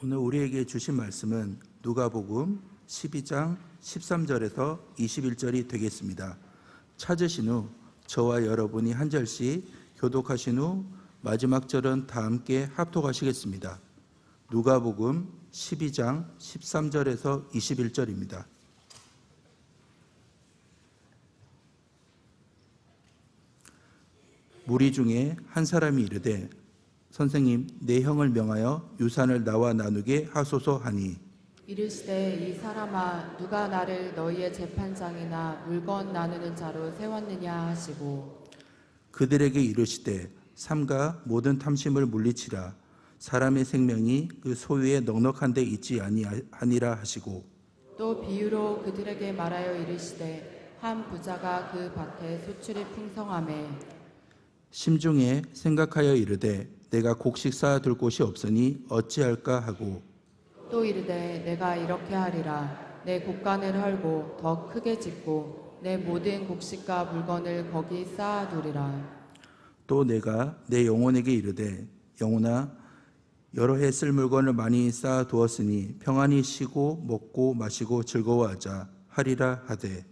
오늘 우리에게 주신 말씀은 누가복음 12장 13절에서 21절이 되겠습니다. 찾으신 후 저와 여러분이 한 절씩 교독하신 후 마지막 절은 다 함께 합독하시겠습니다. 누가복음 12장 13절에서 21절입니다. 무리 중에 한 사람이 이르되 선생님, 내 형을 명하여 유산을 나와 나누게 하소서 하니 이르시되 이 사람아 누가 나를 너희의 재판장이나 물건 나누는 자로 세웠느냐 하시고 그들에게 이르시되 삼가 모든 탐심을 물리치라. 사람의 생명이 그 소유에 넉넉한 데 있지 아니하니라 하시고 또 비유로 그들에게 말하여 이르시되 한 부자가 그 밭에 소출이 풍성하매 심중에 생각하여 이르되 내가 곡식 쌓아둘 곳이 없으니 어찌할까 하고 또 이르되 내가 이렇게 하리라. 내 곡간을 헐고 더 크게 짓고 내 모든 곡식과 물건을 거기 쌓아두리라. 또 내가 내 영혼에게 이르되 영혼아 여러 해 쓸 물건을 많이 쌓아두었으니 평안히 쉬고 먹고 마시고 즐거워하자 하리라 하되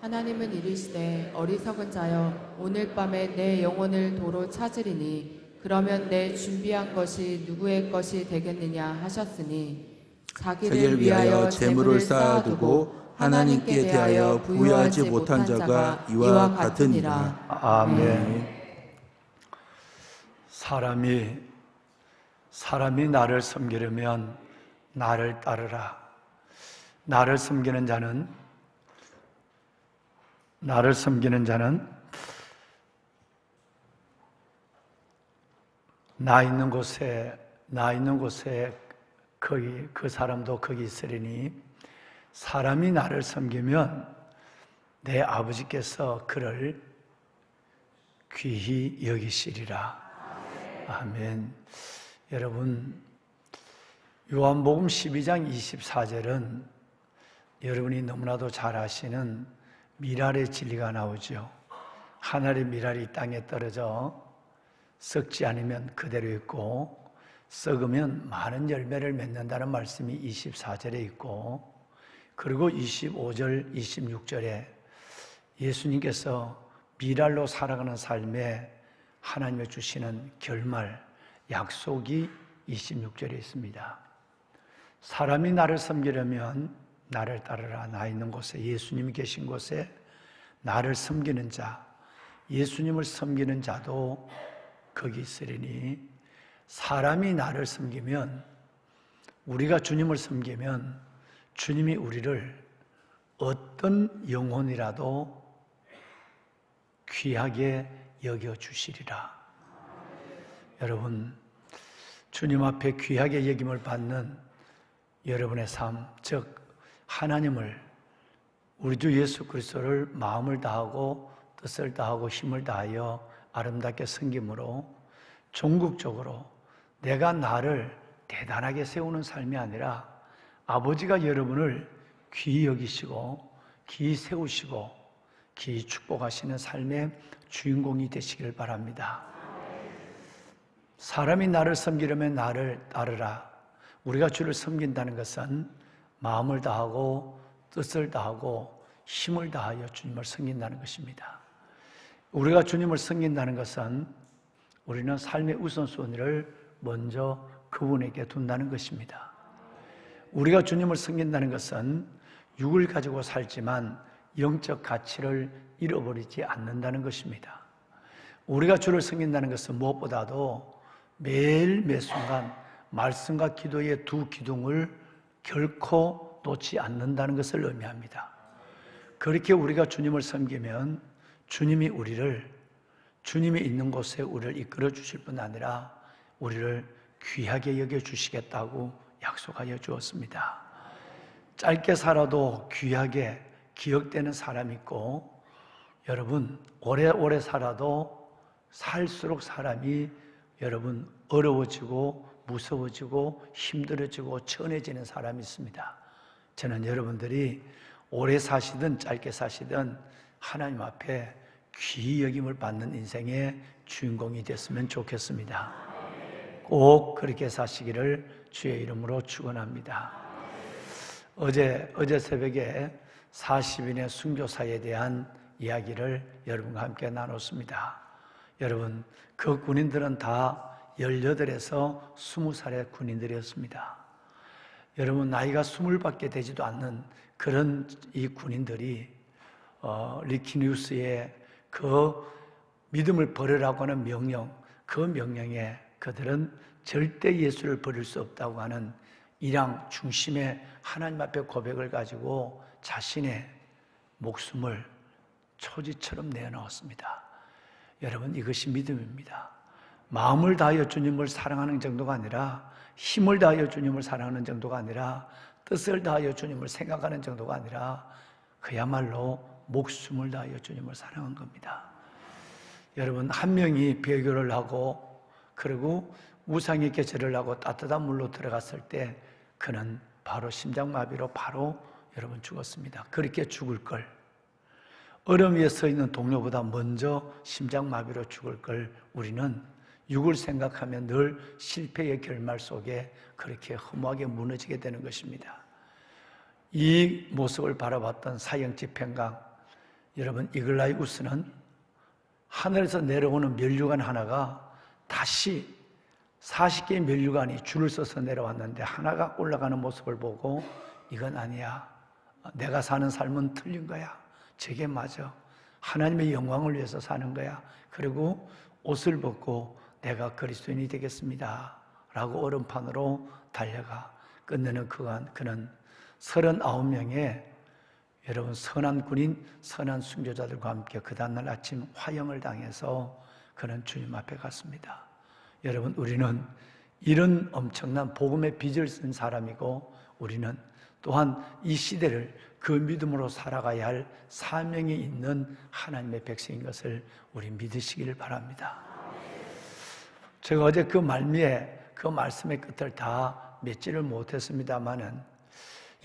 하나님은 이르시되 어리석은 자여 오늘 밤에 내 영혼을 도로 찾으리니 그러면 내 준비한 것이 누구의 것이 되겠느냐 하셨으니 자기를 위하여 재물을 쌓아두고 하나님께 대하여 부유하지 못한 자가 이와 같으니라. 아멘. 사람이 나를 섬기려면 나를 따르라. 나를 섬기는 자는 나 있는 곳에 거기 그 사람도 거기 있으리니 사람이 나를 섬기면 내 아버지께서 그를 귀히 여기시리라. 아멘. 여러분, 요한복음 12장 24절은 여러분이 너무나도 잘 아시는 미랄의 진리가 나오죠. 하늘의 미랄이 땅에 떨어져 썩지 않으면 그대로 있고 썩으면 많은 열매를 맺는다는 말씀이 24절에 있고, 그리고 25절, 26절에 예수님께서 미랄로 살아가는 삶에 하나님이 주시는 결말, 약속이 26절에 있습니다. 사람이 나를 섬기려면 나를 따르라. 나 있는 곳에, 예수님이 계신 곳에 나를 섬기는 자, 예수님을 섬기는 자도 거기 있으리니 사람이 나를 섬기면, 우리가 주님을 섬기면 주님이 우리를 어떤 영혼이라도 귀하게 여겨주시리라. 여러분, 주님 앞에 귀하게 여김을 받는 여러분의 삶, 즉 하나님을, 우리 주 예수 그리스도를 마음을 다하고 뜻을 다하고 힘을 다하여 아름답게 섬김으로 종국적으로 내가 나를 대단하게 세우는 삶이 아니라 아버지가 여러분을 귀히 여기시고 귀히 세우시고 귀히 축복하시는 삶의 주인공이 되시길 바랍니다. 사람이 나를 섬기려면 나를 따르라. 우리가 주를 섬긴다는 것은 마음을 다하고 뜻을 다하고 힘을 다하여 주님을 섬긴다는 것입니다. 우리가 주님을 섬긴다는 것은 우리는 삶의 우선순위를 먼저 그분에게 둔다는 것입니다. 우리가 주님을 섬긴다는 것은 육을 가지고 살지만 영적 가치를 잃어버리지 않는다는 것입니다. 우리가 주를 섬긴다는 것은 무엇보다도 매일 매순간 말씀과 기도의 두 기둥을 결코 놓지 않는다는 것을 의미합니다. 그렇게 우리가 주님을 섬기면 주님이 주님이 있는 곳에 우리를 이끌어 주실 뿐 아니라 우리를 귀하게 여겨주시겠다고 약속하여 주었습니다. 짧게 살아도 귀하게 기억되는 사람이 있고, 여러분 오래오래 살아도 살수록 사람이 여러분 어려워지고 무서워지고 힘들어지고 천해지는 사람이 있습니다. 저는 여러분들이 오래 사시든 짧게 사시든 하나님 앞에 귀히 여김을 받는 인생의 주인공이 됐으면 좋겠습니다. 꼭 그렇게 사시기를 주의 이름으로 축원합니다. 어제 새벽에 40인의 순교사에 대한 이야기를 여러분과 함께 나눴습니다. 여러분, 그 군인들은 다 18에서 20살의 군인들이었습니다. 여러분, 나이가 20밖에 되지도 않는 그런 이 군인들이 리키니우스의 그 믿음을 버리라고 하는 명령, 그 명령에 그들은 절대 예수를 버릴 수 없다고 하는 일양 중심의 하나님 앞에 고백을 가지고 자신의 목숨을 초지처럼 내어놓았습니다. 여러분, 이것이 믿음입니다. 마음을 다하여 주님을 사랑하는 정도가 아니라, 힘을 다하여 주님을 사랑하는 정도가 아니라, 뜻을 다하여 주님을 생각하는 정도가 아니라 그야말로 목숨을 다하여 주님을 사랑한 겁니다. 여러분, 한 명이 배교를 하고 그리고 우상에게 절을 하고 따뜻한 물로 들어갔을 때 그는 바로 심장마비로 바로 여러분 죽었습니다. 그렇게 죽을 걸, 얼음 위에 서 있는 동료보다 먼저 심장마비로 죽을 걸 우리는 육을 생각하면 늘 실패의 결말 속에 그렇게 허무하게 무너지게 되는 것입니다. 이 모습을 바라봤던 사형 집행관 여러분, 이글라이우스는 하늘에서 내려오는 면류관 하나가 다시 40개의 면류관이 줄을 서서 내려왔는데 하나가 올라가는 모습을 보고 이건 아니야, 내가 사는 삶은 틀린 거야, 저게 맞아, 하나님의 영광을 위해서 사는 거야, 그리고 옷을 벗고 내가 그리스도인이 되겠습니다 라고 얼음판으로 달려가 끝내는 그는 39명의 여러분 선한 군인, 선한 순교자들과 함께 그 다음날 아침 화형을 당해서 그는 주님 앞에 갔습니다. 여러분, 우리는 이런 엄청난 복음의 빚을 쓴 사람이고 우리는 또한 이 시대를 그 믿음으로 살아가야 할 사명이 있는 하나님의 백성인 것을 우리 믿으시기를 바랍니다. 제가 어제 그 말미에 그 말씀의 끝을 다 맺지를 못했습니다마는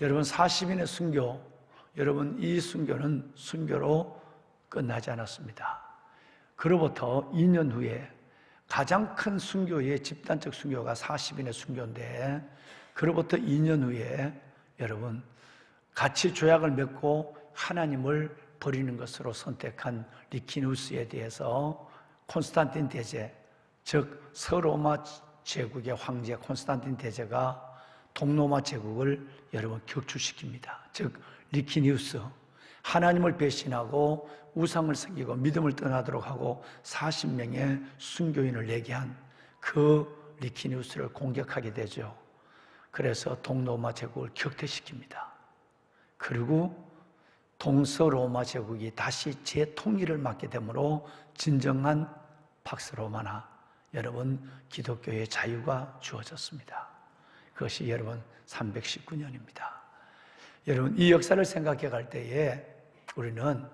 여러분, 40인의 순교, 여러분, 이 순교는 순교로 끝나지 않았습니다. 그로부터 2년 후에 가장 큰 순교의 집단적 순교가 40인의 순교인데, 그로부터 2년 후에 여러분, 같이 조약을 맺고 하나님을 버리는 것으로 선택한 리키누스에 대해서 콘스탄틴 대제, 즉 서로마 제국의 황제 콘스탄틴 대제가 동로마 제국을 여러분 격추시킵니다. 즉 리키니우스, 하나님을 배신하고 우상을 섬기고 믿음을 떠나도록 하고 40명의 순교인을 내게 한 그 리키니우스를 공격하게 되죠. 그래서 동로마 제국을 격퇴시킵니다. 그리고 동서로마 제국이 다시 재통일을 맡게 되므로 진정한 팍스로마나 여러분 기독교의 자유가 주어졌습니다. 그것이 여러분 319년입니다. 여러분, 이 역사를 생각해 갈 때에 우리는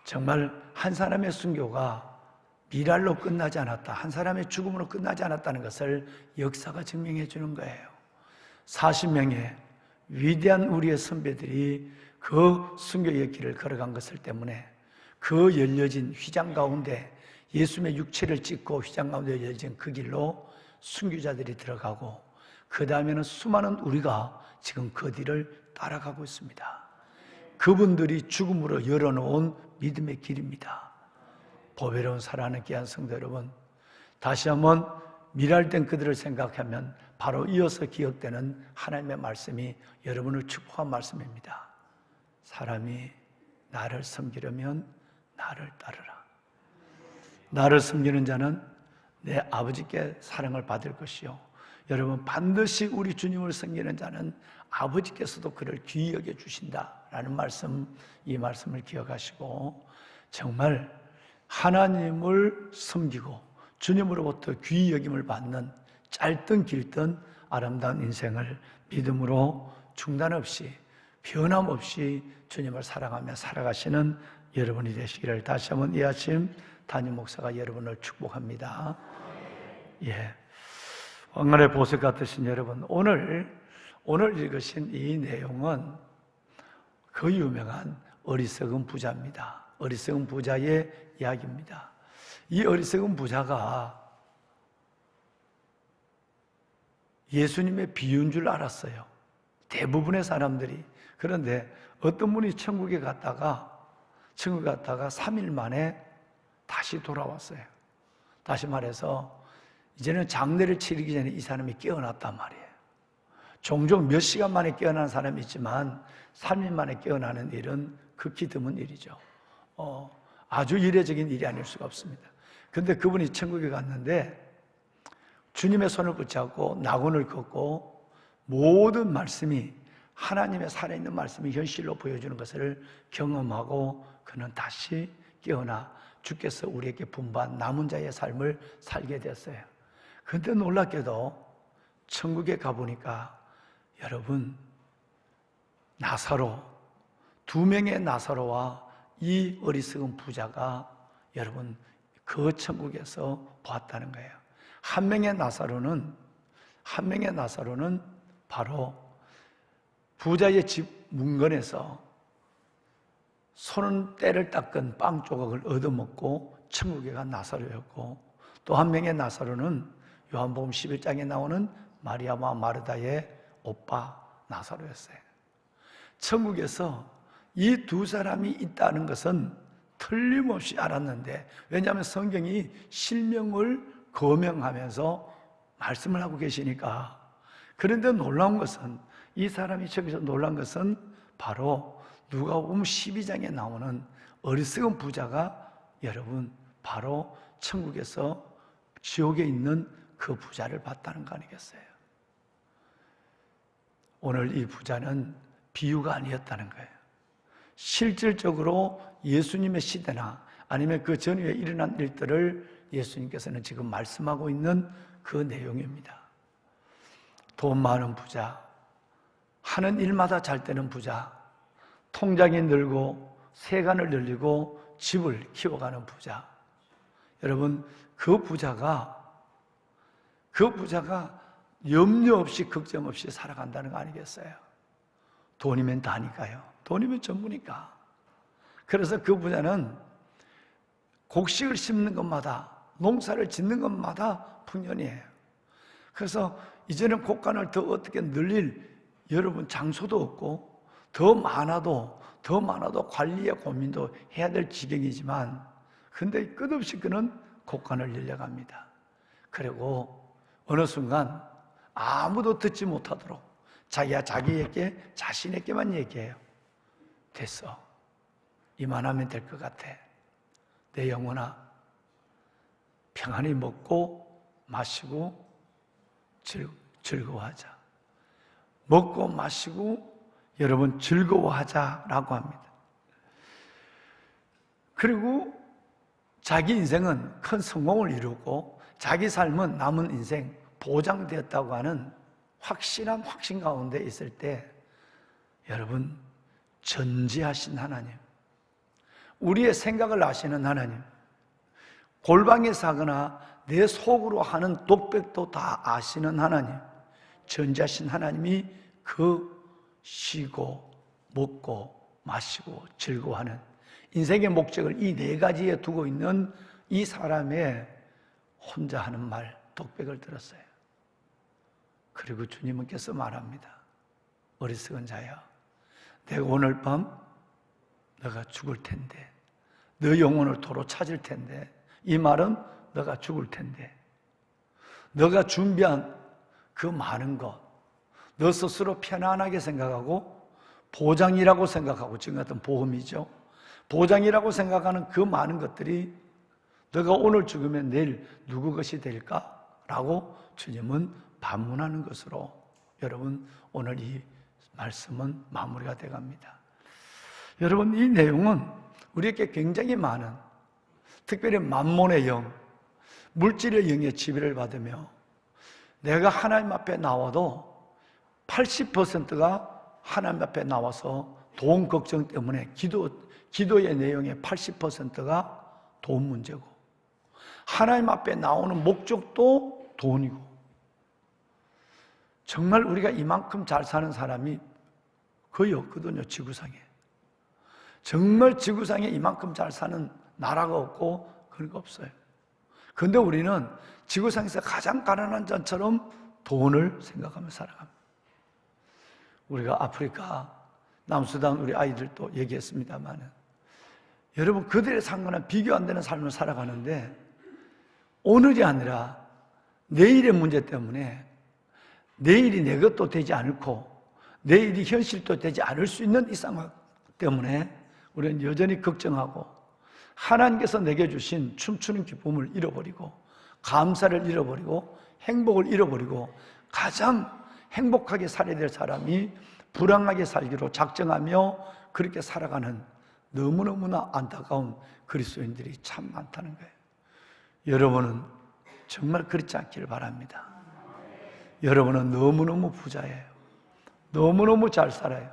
정말 한 사람의 순교가 미랄로 끝나지 않았다, 한 사람의 죽음으로 끝나지 않았다는 것을 역사가 증명해 주는 거예요. 40명의 위대한 우리의 선배들이 그 순교의 길을 걸어간 것을 때문에 그 열려진 휘장 가운데 예수님의 육체를 찍고 휘장 가운데 열려진 그 길로 순교자들이 들어가고 그 다음에는 수많은 우리가 지금 그 뒤를 따라가고 있습니다. 그분들이 죽음으로 열어놓은 믿음의 길입니다. 보배로운 사랑하는 귀한 성도 여러분, 다시 한번 미랄된 그들을 생각하면 바로 이어서 기억되는 하나님의 말씀이 여러분을 축복한 말씀입니다. 사람이 나를 섬기려면 나를 따르라. 나를 섬기는 자는 내 아버지께 사랑을 받을 것이요, 여러분, 반드시 우리 주님을 섬기는 자는 아버지께서도 그를 귀히 여겨 주신다라는 말씀, 이 말씀을 기억하시고 정말 하나님을 섬기고 주님으로부터 귀히 여김을 받는 짧든 길든 아름다운 인생을 믿음으로 중단 없이 변함없이 주님을 사랑하며 살아가시는 여러분이 되시기를 다시 한번 이 아침 담임 목사가 여러분을 축복합니다. 예, 왕관의 보석 같으신 여러분, 오늘 읽으신 이 내용은 그 유명한 어리석은 부자입니다. 어리석은 부자의 이야기입니다. 이 어리석은 부자가 예수님의 비유인 줄 알았어요. 대부분의 사람들이. 그런데 어떤 분이 천국에 갔다가 3일 만에 다시 돌아왔어요. 다시 말해서 이제는 장례를 치르기 전에 이 사람이 깨어났단 말이에요. 종종 몇 시간 만에 깨어나는 사람이 있지만 3일 만에 깨어나는 일은 극히 드문 일이죠. 아주 이례적인 일이 아닐 수가 없습니다. 근데 그분이 천국에 갔는데 주님의 손을 붙잡고 낙원을 걷고 모든 말씀이 하나님의 살아있는 말씀이 현실로 보여주는 것을 경험하고 그는 다시 깨어나 주께서 우리에게 분부한 남은 자의 삶을 살게 됐어요. 그런데 놀랍게도 천국에 가보니까 여러분 나사로 2명의 나사로와 이 어리석은 부자가 여러분 그 천국에서 보았다는 거예요. 한 명의 나사로는 바로 부자의 집 문건에서 손때를 닦은 빵 조각을 얻어먹고 천국에 간 나사로였고, 또 한 명의 나사로는 요한복음 11장에 나오는 마리아와 마르다의 오빠 나사로였어요. 천국에서 이 두 사람이 있다는 것은 틀림없이 알았는데, 왜냐하면 성경이 실명을 거명하면서 말씀을 하고 계시니까. 그런데 놀라운 것은, 이 사람이 저기서 놀란 것은 바로 누가복음 12장에 나오는 어리석은 부자가 여러분 바로 천국에서 지옥에 있는 그 부자를 봤다는 거 아니겠어요? 오늘 이 부자는 비유가 아니었다는 거예요. 실질적으로 예수님의 시대나 아니면 그 전후에 일어난 일들을 예수님께서는 지금 말씀하고 있는 그 내용입니다. 돈 많은 부자, 하는 일마다 잘 되는 부자, 통장이 늘고 세간을 늘리고 집을 키워가는 부자. 여러분, 그 부자가 염려 없이 걱정 없이 살아간다는 거 아니겠어요? 돈이면 다니까요. 돈이면 전부니까. 그래서 그 부자는 곡식을 심는 것마다, 농사를 짓는 것마다 풍년이에요. 그래서 이제는 곡간을 더 어떻게 늘릴 여러분 장소도 없고, 더 많아도 관리의 고민도 해야 될 지경이지만, 근데 끝없이 그는 곡간을 늘려갑니다. 그리고 어느 순간 아무도 듣지 못하도록 자기가 자신에게만 얘기해요. 됐어. 이만하면 될 것 같아. 내 영혼아, 평안히 먹고 마시고 즐거워하자. 먹고 마시고 여러분 즐거워하자라고 합니다. 그리고 자기 인생은 큰 성공을 이루고 자기 삶은 남은 인생 보장되었다고 하는 확실한 확신 가운데 있을 때, 여러분 전지하신 하나님, 우리의 생각을 아시는 하나님, 골방에서 하거나 내 속으로 하는 독백도 다 아시는 하나님, 전지하신 하나님이 그 쉬고 먹고 마시고 즐거워하는 인생의 목적을 이 4가지에 두고 있는 이 사람의 혼자 하는 말, 독백을 들었어요. 그리고 주님께서 말합니다. 어리석은 자야, 내가 오늘 밤 너가 죽을 텐데, 너 영혼을 도로 찾을 텐데, 이 말은 너가 죽을 텐데, 너가 준비한 그 많은 것, 너 스스로 편안하게 생각하고 보장이라고 생각하고, 지금 같은 보험이죠, 보장이라고 생각하는 그 많은 것들이 너가 오늘 죽으면 내일 누구 것이 될까? 라고 주님은 반문하는 것으로 여러분 오늘 이 말씀은 마무리가 돼갑니다. 여러분, 이 내용은 우리에게 굉장히 많은, 특별히 만몬의 영, 물질의 영의 지배를 받으며 내가 하나님 앞에 나와도 80%가 하나님 앞에 나와서 돈 걱정 때문에 기도의 내용의 80%가 돈 문제고, 하나님 앞에 나오는 목적도 돈이고, 정말 우리가 이만큼 잘 사는 사람이 거의 없거든요, 지구상에. 정말 지구상에 이만큼 잘 사는 나라가 없고 그런 거 없어요. 그런데 우리는 지구상에서 가장 가난한 자처럼 돈을 생각하며 살아갑니다. 우리가 아프리카, 남수단 우리 아이들도 얘기했습니다만, 여러분 그들의 상관은 비교 안 되는 삶을 살아가는데 오늘이 아니라 내일의 문제 때문에 내일이 내 것도 되지 않고 내일이 현실도 되지 않을 수 있는 이 상황 때문에 우리는 여전히 걱정하고 하나님께서 내게 주신 춤추는 기쁨을 잃어버리고 감사를 잃어버리고 행복을 잃어버리고 가장 행복하게 살아야 될 사람이 불행하게 살기로 작정하며 그렇게 살아가는 너무너무나 안타까운 그리스도인들이 참 많다는 거예요. 여러분은 정말 그렇지 않기를 바랍니다. 여러분은 너무너무 부자예요. 너무너무 잘 살아요.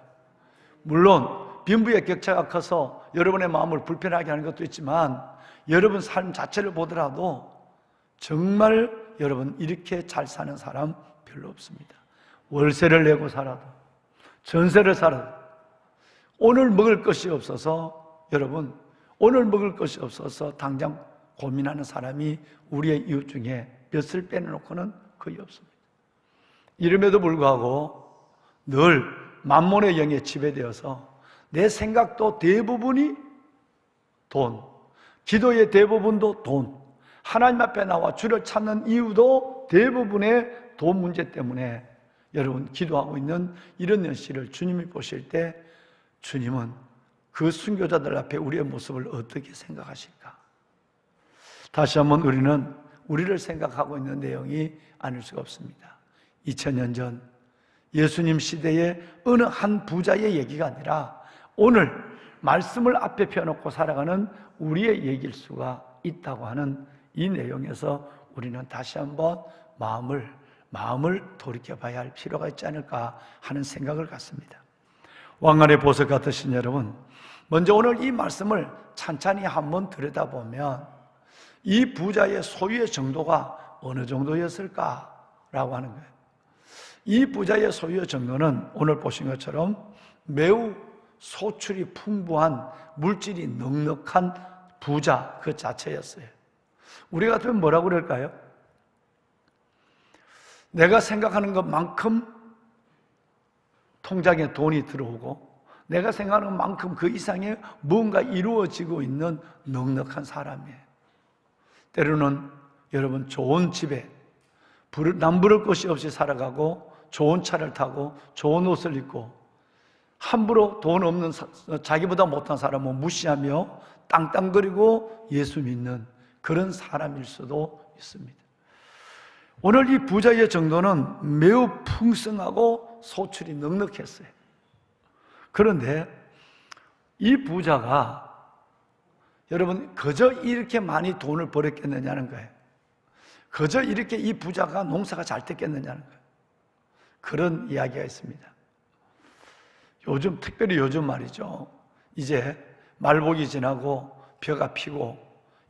물론 빈부의 격차가 커서 여러분의 마음을 불편하게 하는 것도 있지만 여러분 삶 자체를 보더라도 정말 여러분 이렇게 잘 사는 사람 별로 없습니다. 월세를 내고 살아도 전세를 살아도 오늘 먹을 것이 없어서 여러분 오늘 먹을 것이 없어서 당장 고민하는 사람이 우리의 이웃 중에 몇을 빼놓고는 거의 없습니다. 이름에도 불구하고 늘 만몬의 영에 지배되어서 내 생각도 대부분이 돈, 기도의 대부분도 돈, 하나님 앞에 나와 주를 찾는 이유도 대부분의 돈 문제 때문에 여러분 기도하고 있는 이런 현실을 주님이 보실 때 주님은 그 순교자들 앞에 우리의 모습을 어떻게 생각하실까? 다시 한번 우리는 우리를 생각하고 있는 내용이 아닐 수가 없습니다. 2000년 전 예수님 시대의 어느 한 부자의 얘기가 아니라 오늘 말씀을 앞에 펴놓고 살아가는 우리의 얘기일 수가 있다고 하는 이 내용에서 우리는 다시 한번 마음을 돌이켜봐야 할 필요가 있지 않을까 하는 생각을 갖습니다. 왕관의 보석 같으신 여러분, 먼저 오늘 이 말씀을 찬찬히 한번 들여다보면 이 부자의 소유의 정도가 어느 정도였을까라고 하는 거예요. 이 부자의 소유의 정도는 오늘 보신 것처럼 매우 소출이 풍부한 물질이 넉넉한 부자 그 자체였어요. 우리 같으면 뭐라고 그럴까요? 내가 생각하는 것만큼 통장에 돈이 들어오고 내가 생각하는 것만큼 그 이상의 무언가 이루어지고 있는 넉넉한 사람이에요. 때로는 여러분 좋은 집에 남부를 것이 없이 살아가고 좋은 차를 타고 좋은 옷을 입고 함부로 돈 없는 자기보다 못한 사람은 무시하며 땅땅거리고 예수 믿는 그런 사람일 수도 있습니다. 오늘 이 부자의 정도는 매우 풍성하고 소출이 넉넉했어요. 그런데 이 부자가 여러분 그저 이렇게 많이 돈을 벌었겠느냐는 거예요. 그저 이렇게 이 부자가 농사가 잘 됐겠느냐는 거예요. 그런 이야기가 있습니다. 특별히 요즘 말이죠. 이제 말복이 지나고 벼가 피고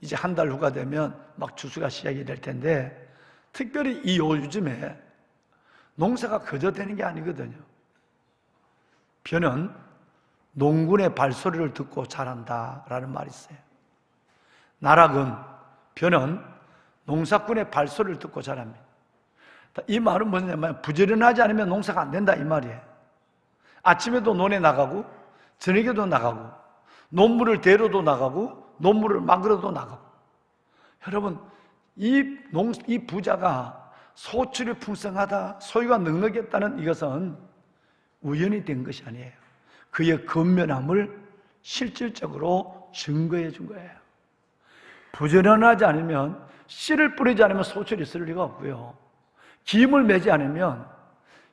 이제 한 달 후가 되면 막 추수가 시작이 될 텐데 특별히 이 요즘에 농사가 그저 되는 게 아니거든요. 벼는 농군의 발소리를 듣고 자란다라는 말이 있어요. 나락은 벼는 농사꾼의 발소리를 듣고 자랍니다. 이 말은 뭐냐면 부지런하지 않으면 농사가 안 된다 이 말이에요. 아침에도 논에 나가고 저녁에도 나가고 논물을 대러도 나가고 논물을 막으러도 나가고. 여러분 이 부자가 소출이 풍성하다, 소유가 넉넉했다는 이것은 우연이 된 것이 아니에요. 그의 근면함을 실질적으로 증거해 준 거예요. 부지런하지 않으면 씨를 뿌리지 않으면 소출이 있을 리가 없고요. 기임을 매지 않으면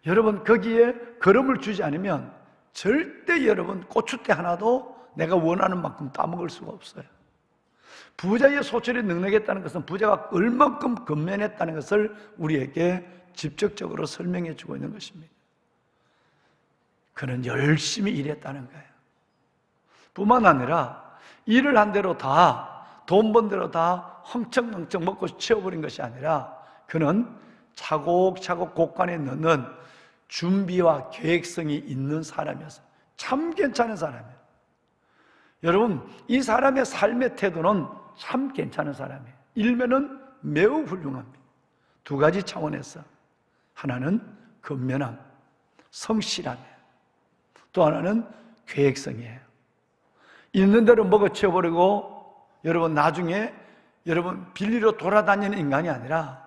여러분 거기에 거름을 주지 않으면 절대 여러분 고추대 하나도 내가 원하는 만큼 따먹을 수가 없어요. 부자의 소출이 넉넉했다는 것은 부자가 얼만큼 근면했다는 것을 우리에게 직접적으로 설명해 주고 있는 것입니다. 그는 열심히 일했다는 거예요. 뿐만 아니라 일을 한 대로 다 돈 번 대로 다 헝청헝청 먹고 치워버린 것이 아니라 그는 차곡차곡 곳간에 넣는 준비와 계획성이 있는 사람이었어요. 참 괜찮은 사람이에요. 여러분 이 사람의 삶의 태도는 참 괜찮은 사람이에요. 일면은 매우 훌륭합니다. 두 가지 차원에서 하나는 근면함, 성실함이에요. 또 하나는 계획성이에요. 있는 대로 먹어치워버리고 여러분 나중에 여러분 빌리러 돌아다니는 인간이 아니라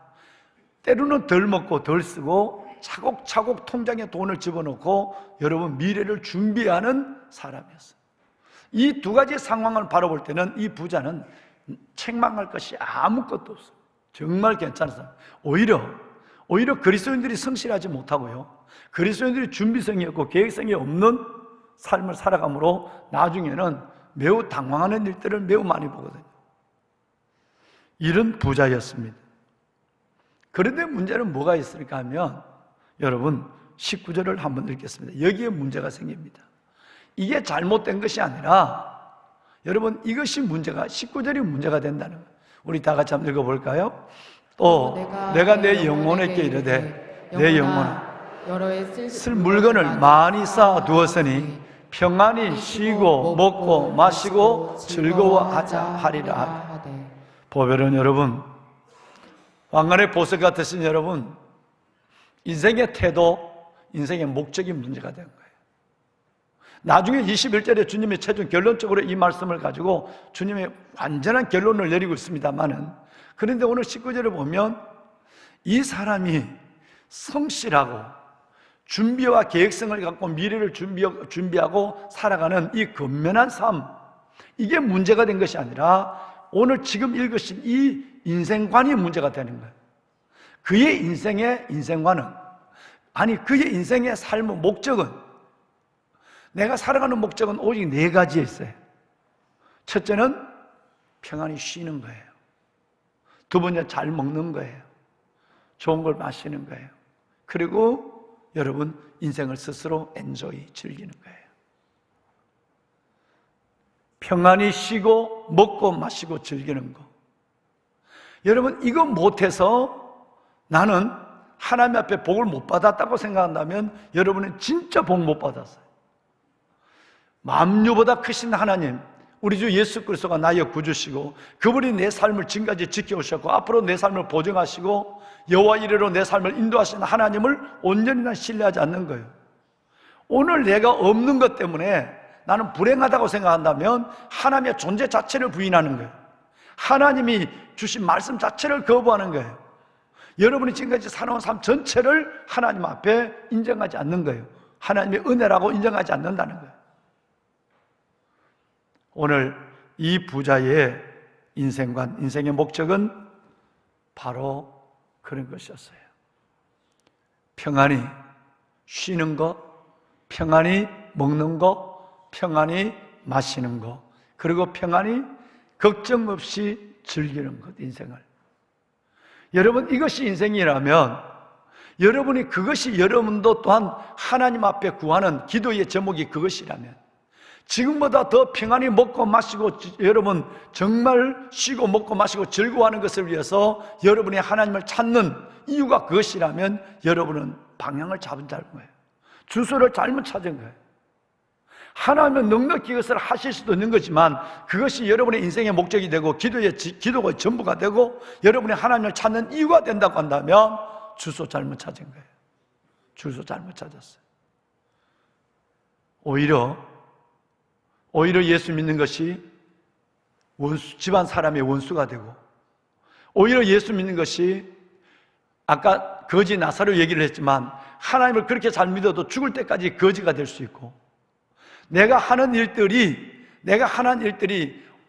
때로는 덜 먹고 덜 쓰고 차곡차곡 통장에 돈을 집어넣고 여러분 미래를 준비하는 사람이었어요. 이 두 가지 상황을 바라볼 때는 이 부자는 책망할 것이 아무것도 없어요. 정말 괜찮았어요. 오히려 그리스도인들이 성실하지 못하고요, 그리스도인들이 준비성이 없고 계획성이 없는 삶을 살아감으로 나중에는 매우 당황하는 일들을 매우 많이 보거든요. 이런 부자였습니다. 그런데 문제는 뭐가 있을까 하면 여러분 19절을 한번 읽겠습니다. 여기에 문제가 생깁니다. 이게 잘못된 것이 아니라 여러분 이것이 문제가 19절이 문제가 된다는 거예요. 우리 다 같이 한번 읽어볼까요? 또 내가 내 영혼에게 이르되 내 영혼아 여러 해 쓸 물건을 많이 쌓아 두었으니 평안히 쉬고 먹고 마시고 즐거워하자 하리라. 보별은 여러분, 왕관의 보석 같으신 여러분, 인생의 태도, 인생의 목적이 문제가 된 거예요. 나중에 21절에 주님이 최종 결론적으로 이 말씀을 가지고 주님의 완전한 결론을 내리고 있습니다만은, 그런데 오늘 19절을 보면 이 사람이 성실하고 준비와 계획성을 갖고 미래를 준비하고 살아가는 이 근면한 삶, 이게 문제가 된 것이 아니라 오늘 지금 읽으신 이 인생관이 문제가 되는 거예요. 그의 인생관은, 그의 인생의 삶의 목적은, 내가 살아가는 목적은 오직 4가지에 있어요. 첫째는 평안히 쉬는 거예요. 두 번째 잘 먹는 거예요. 좋은 걸 마시는 거예요. 그리고 여러분 인생을 스스로 엔조이, 즐기는 거예요. 평안히 쉬고 먹고 마시고 즐기는 거. 여러분 이거 못해서 나는 하나님 앞에 복을 못 받았다고 생각한다면 여러분은 진짜 복 못 받았어요. 만유보다 크신 하나님, 우리 주 예수 그리스도가 나의 구주시고 그분이 내 삶을 지금까지 지켜오셨고 앞으로 내 삶을 보증하시고 여호와 이래로 내 삶을 인도하시는 하나님을 온전히 신뢰하지 않는 거예요. 오늘 내가 없는 것 때문에 나는 불행하다고 생각한다면 하나님의 존재 자체를 부인하는 거예요. 하나님이 주신 말씀 자체를 거부하는 거예요. 여러분이 지금까지 살아온 삶 전체를 하나님 앞에 인정하지 않는 거예요. 하나님의 은혜라고 인정하지 않는다는 거예요. 오늘 이 부자의 인생관, 인생의 목적은 바로 그런 것이었어요. 평안히 쉬는 것, 평안히 먹는 것, 평안히 마시는 것, 그리고 평안히 걱정 없이 즐기는 것, 인생을. 여러분 이것이 인생이라면 여러분이 그것이 여러분도 또한 하나님 앞에 구하는 기도의 제목이 그것이라면 지금보다 더 평안히 먹고 마시고 여러분 정말 쉬고 먹고 마시고 즐거워하는 것을 위해서 여러분이 하나님을 찾는 이유가 그것이라면 여러분은 방향을 잡은 거예요. 주소를 잘못 찾은 거예요. 하나님은 넉넉히 그것을 하실 수도 있는 거지만 그것이 여러분의 인생의 목적이 되고 기도가 전부가 되고 여러분이 하나님을 찾는 이유가 된다고 한다면 주소 잘못 찾은 거예요. 주소 잘못 찾았어요. 오히려 예수 믿는 것이 집안 사람의 원수가 되고, 오히려 예수 믿는 것이 아까 거지 나사로 얘기를 했지만 하나님을 그렇게 잘 믿어도 죽을 때까지 거지가 될 수 있고, 내가 하는 일들이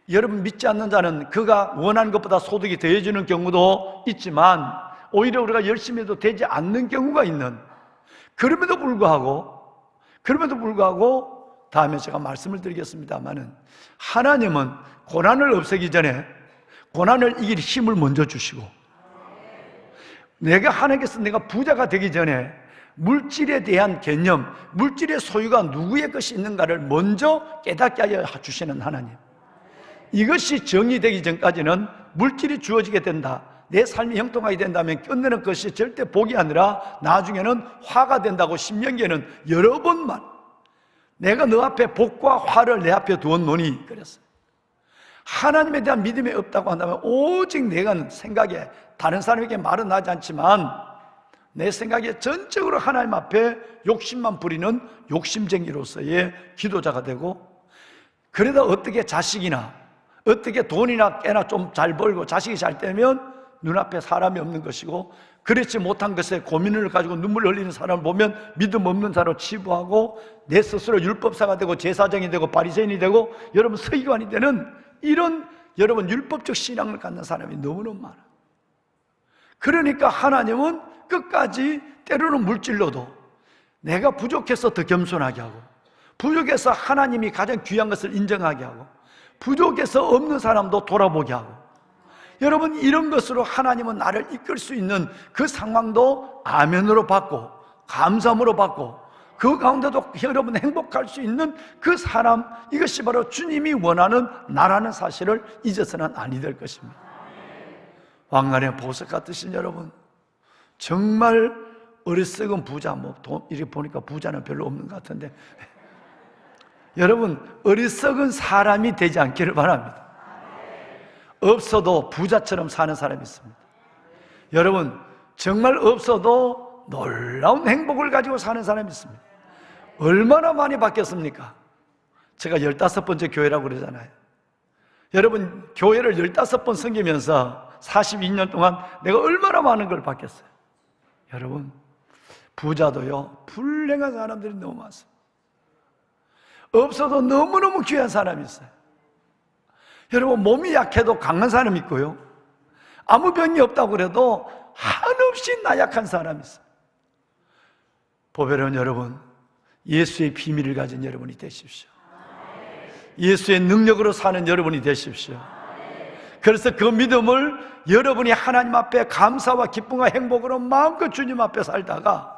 여러분 믿지 않는 자는 그가 원하는 것보다 소득이 더해지는 경우도 있지만 오히려 우리가 열심히 해도 되지 않는 경우가 있는, 그럼에도 불구하고 다음에 제가 말씀을 드리겠습니다만은 하나님은 고난을 없애기 전에 고난을 이길 힘을 먼저 주시고, 내가 하나님께서 내가 부자가 되기 전에 물질에 대한 개념, 물질의 소유가 누구의 것이 있는가를 먼저 깨닫게 하여 주시는 하나님, 이것이 정의되기 전까지는 물질이 주어지게 된다, 내 삶이 형통하게 된다면 끝내는 것이 절대 복이 아니라 나중에는 화가 된다고 신명기에는 여러 번만 내가 너 앞에 복과 화를 내 앞에 두었노니 그랬어요. 하나님에 대한 믿음이 없다고 한다면 오직 내가 생각에 다른 사람에게 말은 하지 않지만 내 생각에 전적으로 하나님 앞에 욕심만 부리는 욕심쟁이로서의 기도자가 되고, 그러다 어떻게 자식이나 어떻게 돈이나 꽤나 좀 잘 벌고 자식이 잘 되면 눈앞에 사람이 없는 것이고, 그렇지 못한 것에 고민을 가지고 눈물 흘리는 사람을 보면 믿음 없는 자로 치부하고 내 스스로 율법사가 되고 제사장이 되고 바리새인이 되고 여러분 서기관이 되는 이런 여러분 율법적 신앙을 갖는 사람이 너무너무 많아. 그러니까 하나님은 끝까지 때로는 물질로도 내가 부족해서 더 겸손하게 하고, 부족해서 하나님이 가장 귀한 것을 인정하게 하고, 부족해서 없는 사람도 돌아보게 하고, 여러분 이런 것으로 하나님은 나를 이끌 수 있는 그 상황도 아멘으로 받고 감사함으로 받고, 그 가운데도 여러분 행복할 수 있는 그 사람, 이것이 바로 주님이 원하는 나라는 사실을 잊어서는 아니 될 것입니다. 왕관의 보석 같으신 여러분, 정말 어리석은 부자, 이렇게 보니까 부자는 별로 없는 것 같은데 여러분 어리석은 사람이 되지 않기를 바랍니다. 없어도 부자처럼 사는 사람이 있습니다. 여러분 정말 없어도 놀라운 행복을 가지고 사는 사람이 있습니다. 얼마나 많이 바뀌었습니까? 제가 15번째 교회라고 그러잖아요. 여러분 교회를 15번 섬기면서 42년 동안 내가 얼마나 많은 걸 바뀌었어요. 여러분 부자도요 불행한 사람들이 너무 많습니다. 없어도 너무너무 귀한 사람이 있어요. 여러분 몸이 약해도 강한 사람이 있고요, 아무 병이 없다고 그래도 한없이 나약한 사람이 있어요. 보배로운 여러분, 예수의 비밀을 가진 여러분이 되십시오. 예수의 능력으로 사는 여러분이 되십시오. 그래서 그 믿음을 여러분이 하나님 앞에 감사와 기쁨과 행복으로 마음껏 주님 앞에 살다가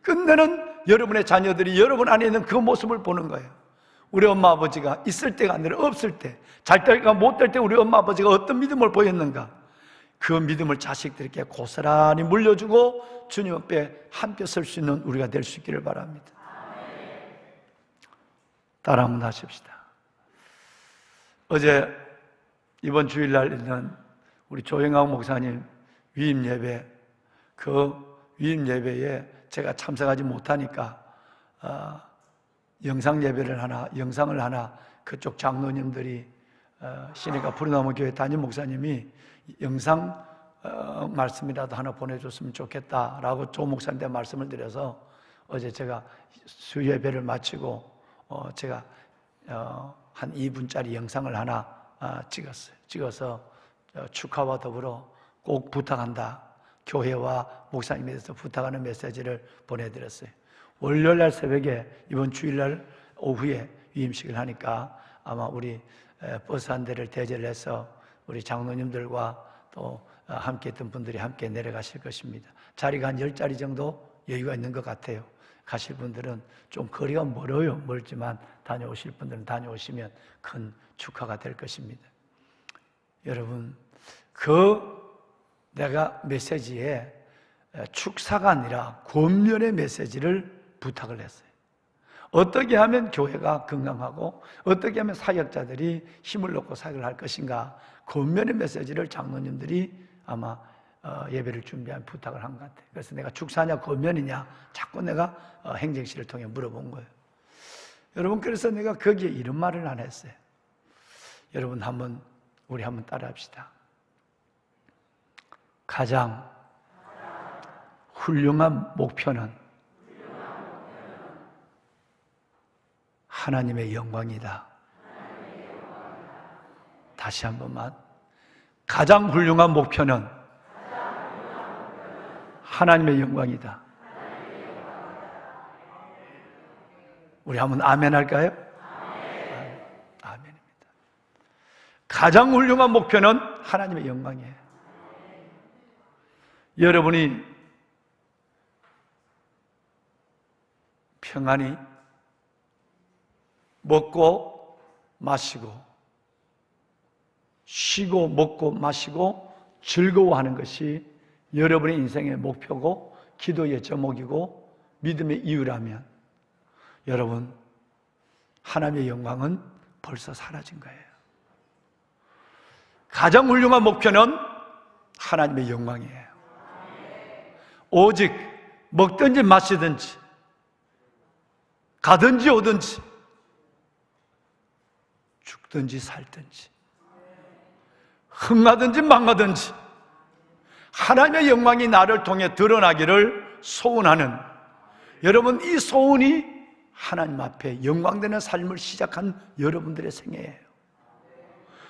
끝내는 여러분의 자녀들이 여러분 안에 있는 그 모습을 보는 거예요. 우리 엄마 아버지가 있을 때가 아니라 없을 때, 잘 때가 못 될 때 우리 엄마 아버지가 어떤 믿음을 보였는가, 그 믿음을 자식들에게 고스란히 물려주고 주님 앞에 함께 설 수 있는 우리가 될 수 있기를 바랍니다. 따라 한번 하십시다. 어제 이번 주일날 있는 우리 조영학 목사님 위임 예배, 그 위임 예배에 제가 참석하지 못하니까 영상을 하나 그쪽 장로님들이 시내가 푸르나무 교회 담임 목사님이 영상 말씀이라도 하나 보내줬으면 좋겠다라고 조 목사님한테 말씀을 드려서 어제 제가 수예배를 마치고 제가 한 2분짜리 영상을 하나 찍어서 축하와 더불어 꼭 부탁한다, 교회와 목사님에 대해서 부탁하는 메시지를 보내드렸어요. 월요일날 새벽에 이번 주일날 오후에 위임식을 하니까 아마 우리 버스 한 대를 대절을 해서 우리 장로님들과 또 함께 했던 분들이 함께 내려가실 것입니다. 자리가 한 10자리 정도 여유가 있는 것 같아요. 가실 분들은 좀 거리가 멀지만 다녀오실 분들은 다녀오시면 큰 축하가 될 것입니다. 여러분, 내가 메시지에 축사가 아니라 권면의 메시지를 부탁을 했어요. 어떻게 하면 교회가 건강하고 어떻게 하면 사역자들이 힘을 얻고 사역을 할 것인가, 권면의 메시지를 장로님들이 아마 예배를 준비한 부탁을 한 것 같아요. 그래서 내가 축사냐 권면이냐 자꾸 내가 행정실을 통해 물어본 거예요. 여러분, 그래서 내가 거기에 이런 말을 안 했어요. 여러분 우리 한번 따라합시다. 가장 훌륭한 목표는 하나님의 영광이다. 다시 한 번만. 가장 훌륭한 목표는 하나님의 영광이다. 우리 한번 아멘 할까요? 아멘입니다. 가장 훌륭한 목표는 하나님의 영광이에요. 여러분이 평안히 먹고 마시고 쉬고 먹고 마시고 즐거워하는 것이 여러분의 인생의 목표고 기도의 제목이고 믿음의 이유라면 여러분, 하나님의 영광은 벌써 사라진 거예요. 가장 훌륭한 목표는 하나님의 영광이에요. 오직 먹든지 마시든지 가든지 오든지 죽든지 살든지 흥하든지 망하든지 하나님의 영광이 나를 통해 드러나기를 소원하는, 여러분 이 소원이 하나님 앞에 영광되는 삶을 시작한 여러분들의 생애예요.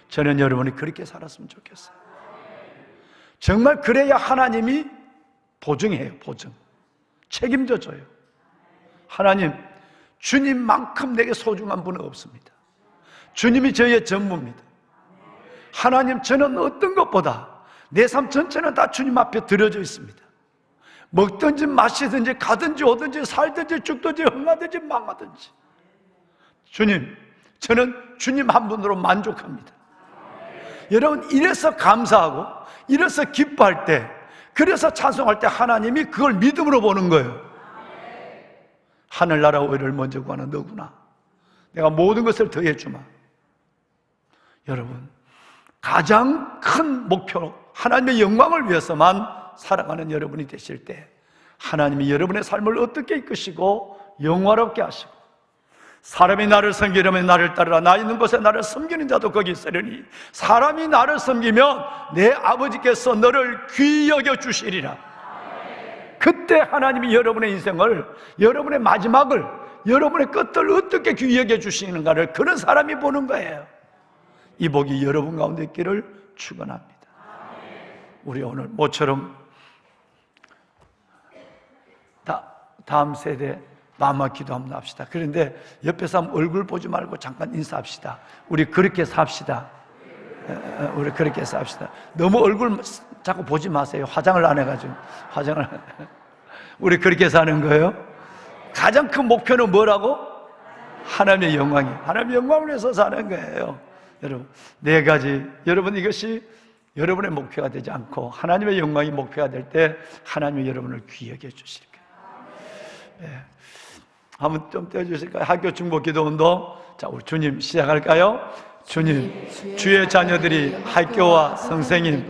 저는 여러분이 그렇게 살았으면 좋겠어요. 정말 그래야 하나님이 보증해요. 보증, 책임져 줘요. 하나님, 주님만큼 내게 소중한 분은 없습니다. 주님이 저의 전부입니다. 하나님, 저는 어떤 것보다 내 삶 전체는 다 주님 앞에 드려져 있습니다. 먹든지 마시든지 가든지 오든지 살든지 죽든지 흥하든지 망하든지 주님, 저는 주님 한 분으로 만족합니다. 여러분, 이래서 감사하고 이래서 기뻐할 때, 그래서 찬송할 때 하나님이 그걸 믿음으로 보는 거예요. 하늘나라 의를 먼저 구하는 너구나. 내가 모든 것을 더해 주마. 여러분, 가장 큰 목표로 하나님의 영광을 위해서만 살아가는 여러분이 되실 때 하나님이 여러분의 삶을 어떻게 이끄시고 영화롭게 하시고, 사람이 나를 섬기려면 나를 따르라. 나 있는 곳에 나를 섬기는 자도 거기 있으려니 사람이 나를 섬기면 내 아버지께서 너를 귀히 여겨 주시리라. 그때 하나님이 여러분의 인생을, 여러분의 마지막을, 여러분의 끝을 어떻게 귀히 여겨 주시는가를 그런 사람이 보는 거예요. 이 복이 여러분 가운데 있기를 축원합니다. 우리 오늘 모처럼 다음 세대 마음만 기도 한번 합시다. 그런데 옆에 사람 얼굴 보지 말고 잠깐 인사합시다. 우리 그렇게 삽시다. 우리 그렇게 삽시다. 너무 얼굴 자꾸 보지 마세요. 화장을 안 해가지고. 우리 그렇게 사는 거예요. 가장 큰 목표는 뭐라고? 하나님의 영광이. 하나님의 영광을 위해서 사는 거예요. 여러분, 네 가지. 여러분, 이것이 여러분의 목표가 되지 않고 하나님의 영광이 목표가 될 때 하나님이 여러분을 귀하게 해주실 거예요. 네. 한번 좀 떼어주실까요? 학교 중보 기도 운동. 자, 우리 주님 시작할까요? 주님, 주의 자녀들이 학교와 선생님,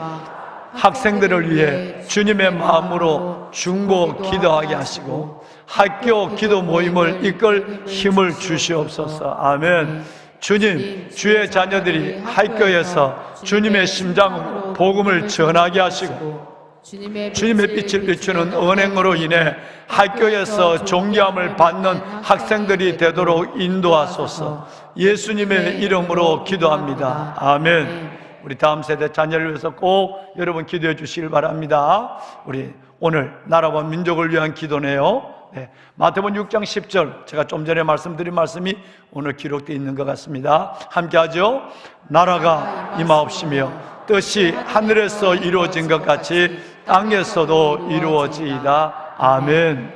학생들을 위해 주님의 마음으로 중보 기도하게 하시고 학교 기도 모임을 이끌 힘을 주시옵소서. 아멘. 주님, 주의 자녀들이 학교에서 주님의 심장으로 복음을 전하게 하시고 주님의 빛을 비추는 언행으로 인해 학교에서 존귀함을 받는 학생들이 되도록 인도하소서. 예수님의 이름으로 기도합니다. 아멘. 우리 다음 세대 자녀를 위해서 꼭 여러분 기도해 주시길 바랍니다. 우리 오늘 나라와 민족을 위한 기도네요. 네, 마태복음 6장 10절, 제가 좀 전에 말씀드린 말씀이 오늘 기록되어 있는 것 같습니다. 함께 하죠. 나라가 임하옵시며 뜻이 하늘에서 이루어진 것 같이 땅에서도 이루어지이다. 아멘.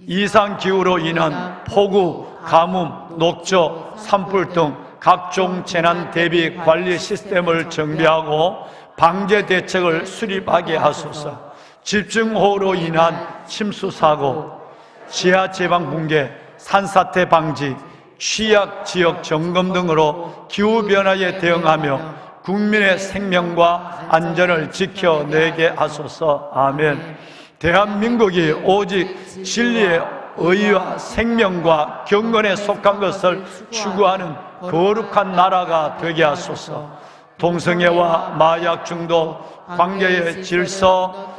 이상기후로 인한 폭우, 가뭄, 녹조, 산불 등 각종 재난 대비 관리 시스템을 정비하고 방제 대책을 수립하게 하소서. 집중호우로 인한 침수 사고, 지하 제방 붕괴, 산사태 방지, 취약 지역 점검 등으로 기후변화에 대응하며 국민의 생명과 안전을 지켜내게 하소서. 아멘. 대한민국이 오직 진리의 의와 생명과 경건에 속한 것을 추구하는 거룩한 나라가 되게 하소서. 동성애와 마약 중독, 관계의 질서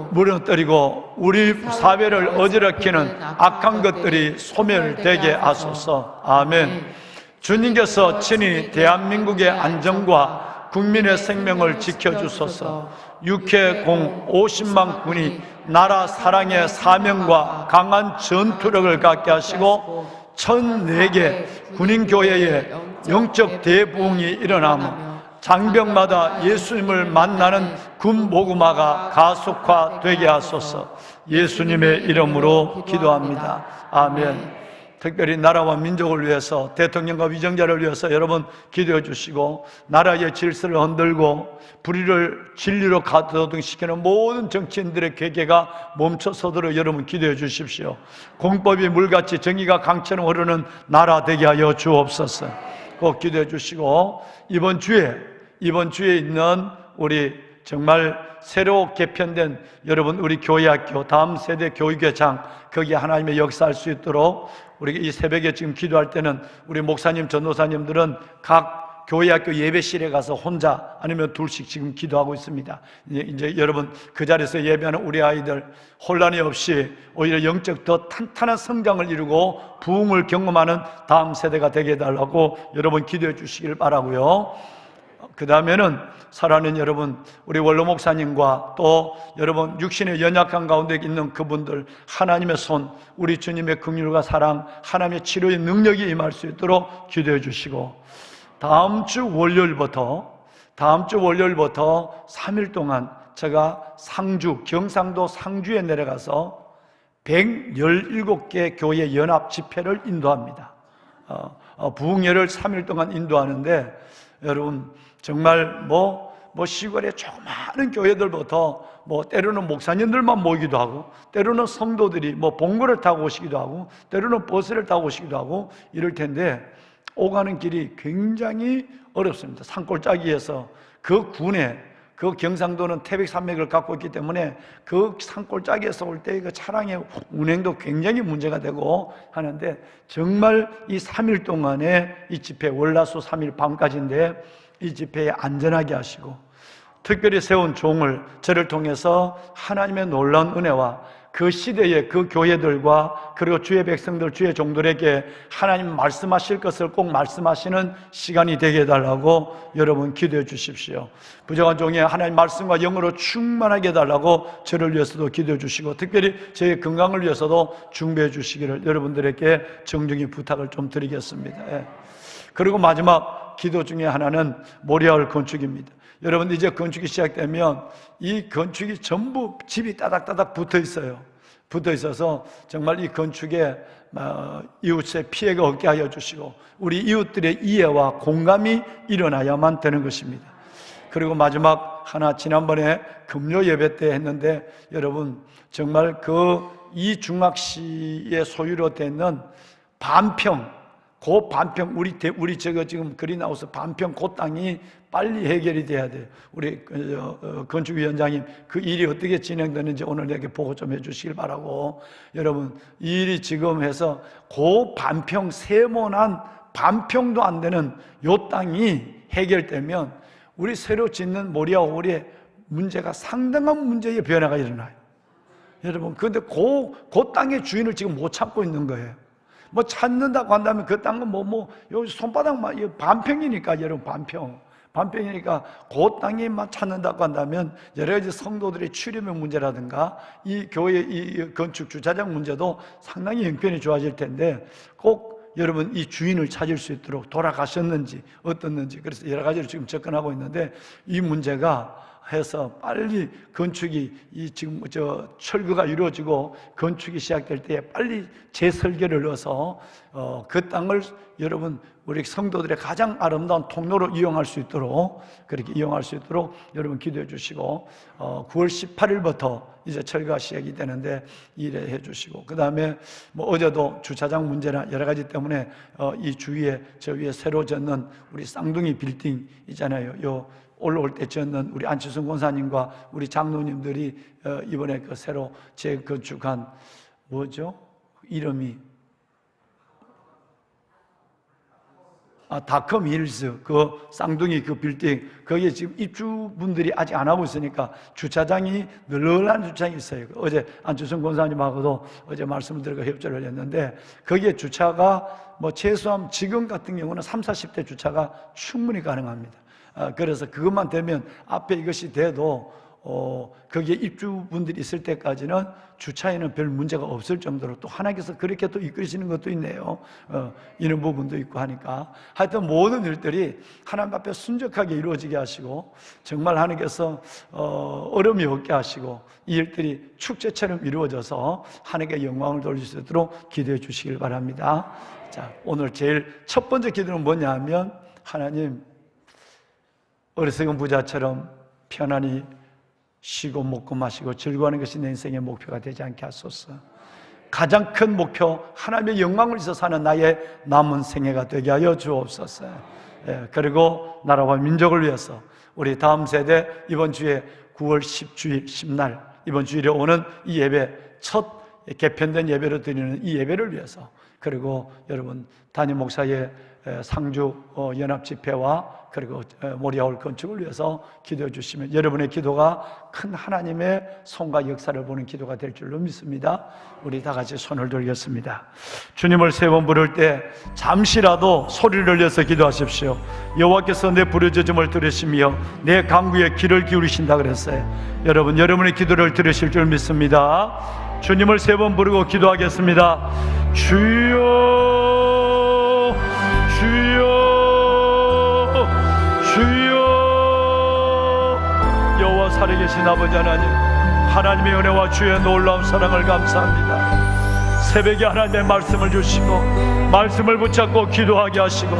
무너뜨리고 우리 사회를 어지럽히는 악한 것들이 소멸되게 하소서. 아멘. 주님께서 친히 대한민국의 안전과 국민의 생명을 지켜주소서. 육해공 50만 군이 나라 사랑의 사명과 강한 전투력을 갖게 하시고 1004개 군인교회에 영적 대부흥이 일어나며 장병마다 예수님을 만나는 군복음화가 가속화되게 하소서. 예수님의 이름으로 기도합니다. 아멘. 특별히 나라와 민족을 위해서, 대통령과 위정자를 위해서 여러분 기도해 주시고, 나라의 질서를 흔들고 불의를 진리로 가도등시키는 모든 정치인들의 괴계가 멈춰서도록 여러분 기도해 주십시오. 공법이 물같이 정의가 강처럼 흐르는 나라 되게 하여 주옵소서. 꼭 기도해 주시고, 이번 주에 있는 우리 정말 새로 개편된 여러분 우리 교회학교 다음 세대 교육회장 거기에 하나님의 역사할 수 있도록 우리 이 새벽에 지금 기도할 때는 우리 목사님 전도사님들은 각 교회학교 예배실에 가서 혼자 아니면 둘씩 지금 기도하고 있습니다. 이제 여러분 그 자리에서 예배하는 우리 아이들 혼란이 없이 오히려 영적 더 탄탄한 성장을 이루고 부흥을 경험하는 다음 세대가 되게 해달라고 여러분 기도해 주시길 바라고요. 그 다음에는 사랑하는 여러분 우리 원로 목사님과 또 여러분 육신의 연약한 가운데 있는 그분들 하나님의 손 우리 주님의 긍휼과 사랑 하나님의 치료의 능력이 임할 수 있도록 기도해 주시고 다음 주 월요일부터 3일 동안 제가 경상도 상주에 내려가서 117개 교회 연합 집회를 인도합니다. 부흥회를 3일 동안 인도하는데 여러분 정말 시골의 조그마한 교회들부터 때로는 목사님들만 모이기도 하고 때로는 성도들이 봉고를 타고 오시기도 하고 때로는 버스를 타고 오시기도 하고 이럴 텐데 오가는 길이 굉장히 어렵습니다. 산골짜기에서 그 군에 그 경상도는 태백산맥을 갖고 있기 때문에 그 산골짜기에서 올 때 그 차량의 운행도 굉장히 문제가 되고 하는데 정말 이 3일 동안에 이 집회 월화수 3일 밤까지인데 이 집회에 안전하게 하시고 특별히 세운 종을 저를 통해서 하나님의 놀라운 은혜와 그 시대의 그 교회들과 그리고 주의 백성들, 주의 종들에게 하나님 말씀하실 것을 꼭 말씀하시는 시간이 되게 해달라고 여러분 기도해 주십시오. 부정한 종에 하나님 말씀과 영으로 충만하게 해달라고 저를 위해서도 기도해 주시고 특별히 제 건강을 위해서도 준비해 주시기를 여러분들에게 정중히 부탁을 좀 드리겠습니다. 그리고 마지막 기도 중에 하나는 모리아울 건축입니다. 여러분 이제 건축이 시작되면 이 건축이 전부 집이 따닥따닥 붙어 있어요. 붙어 있어서 정말 이 건축에 이웃의 피해가 없게 하여 주시고 우리 이웃들의 이해와 공감이 일어나야만 되는 것입니다. 그리고 마지막 하나 지난번에 금요 예배 때 했는데 여러분 정말 그 이중학시의 소유로 되는 반평 우리 저거 지금 글이 나와서 반평 그 땅이 빨리 해결이 돼야 돼요. 우리 건축위원장님 그 일이 어떻게 진행되는지 오늘 내게 보고 좀 해주시길 바라고 여러분 이 일이 지금 해서 그 반평 세모난 반평도 안 되는 요 땅이 해결되면 우리 새로 짓는 모리아홀의 문제가 상당한 문제의 변화가 일어나요. 여러분 그런데 그 땅의 주인을 지금 못 찾고 있는 거예요. 찾는다고 한다면 그 땅은 여기 손바닥만 반평이니까 여러분 반평이니까 그 땅에만 찾는다고 한다면 여러 가지 성도들의 출입의 문제라든가 이 교회 이 건축 주차장 문제도 상당히 형편이 좋아질 텐데 꼭 여러분 이 주인을 찾을 수 있도록 돌아가셨는지 어떻는지 그래서 여러 가지로 지금 접근하고 있는데 이 문제가 해서 빨리 건축이 지금 철거가 이루어지고 건축이 시작될 때에 빨리 재설계를 넣어서 그 땅을 여러분 우리 성도들의 가장 아름다운 통로로 이용할 수 있도록 그렇게 이용할 수 있도록 여러분 기도해 주시고 9월 18일부터 이제 철거가 시작이 되는데 일해 주시고 그 다음에 어제도 주차장 문제나 여러 가지 때문에 이 주위에 저 위에 새로 짓는 우리 쌍둥이 빌딩 있잖아요. 올라올 때 짓는 우리 안치순 권사님과 우리 장로님들이 이번에 그 새로 재건축한 이름이 다컴 힐스 그 쌍둥이 그 빌딩 거기에 지금 입주분들이 아직 안 하고 있으니까 주차장이 널널한 주차장이 있어요. 어제 안치순 권사님하고도 어제 말씀을 드리고 협조를 했는데 거기에 주차가 최소한 지금 같은 경우는 30, 40대 주차가 충분히 가능합니다. 그래서 그것만 되면 앞에 이것이 돼도 거기에 입주분들이 있을 때까지는 주차에는 별 문제가 없을 정도로 또 하나님께서 그렇게 또 이끌으시는 것도 있네요. 이런 부분도 있고 하니까 하여튼 모든 일들이 하나님 앞에 순적하게 이루어지게 하시고 정말 하나님께서 어려움이 없게 하시고 이 일들이 축제처럼 이루어져서 하나님께 영광을 돌릴 수 있도록 기도해 주시길 바랍니다. 자, 오늘 제일 첫 번째 기도는 뭐냐 하면 하나님 어리석은 부자처럼 편안히 쉬고 먹고 마시고 즐거워하는 것이 내 인생의 목표가 되지 않게 하소서. 가장 큰 목표 하나님의 영광을 위해서 사는 나의 남은 생애가 되게 하여 주옵소서. 그리고 나라와 민족을 위해서 우리 다음 세대 이번 주에 9월 10주일 10날 이번 주일에 오는 이 예배, 첫 개편된 예배로 드리는 이 예배를 위해서, 그리고 여러분 담임 목사의 상주 연합 집회와 그리고 모리아홀 건축을 위해서 기도해 주시면 여러분의 기도가 큰 하나님의 손과 역사를 보는 기도가 될 줄로 믿습니다. 우리 다 같이 손을 들겠습니다. 주님을 세 번 부를 때 잠시라도 소리를 내서 기도하십시오. 여호와께서 내 부르짖음을 들으시며 내 간구에 귀를 기울이신다 그랬어요. 여러분, 여러분의 기도를 들으실 줄 믿습니다. 주님을 세 번 부르고 기도하겠습니다. 주여, 주여, 주여. 여호와 살아계신 아버지 하나님, 하나님의 은혜와 주의 놀라운 사랑을 감사합니다. 새벽에 하나님의 말씀을 주시고 말씀을 붙잡고 기도하게 하시고,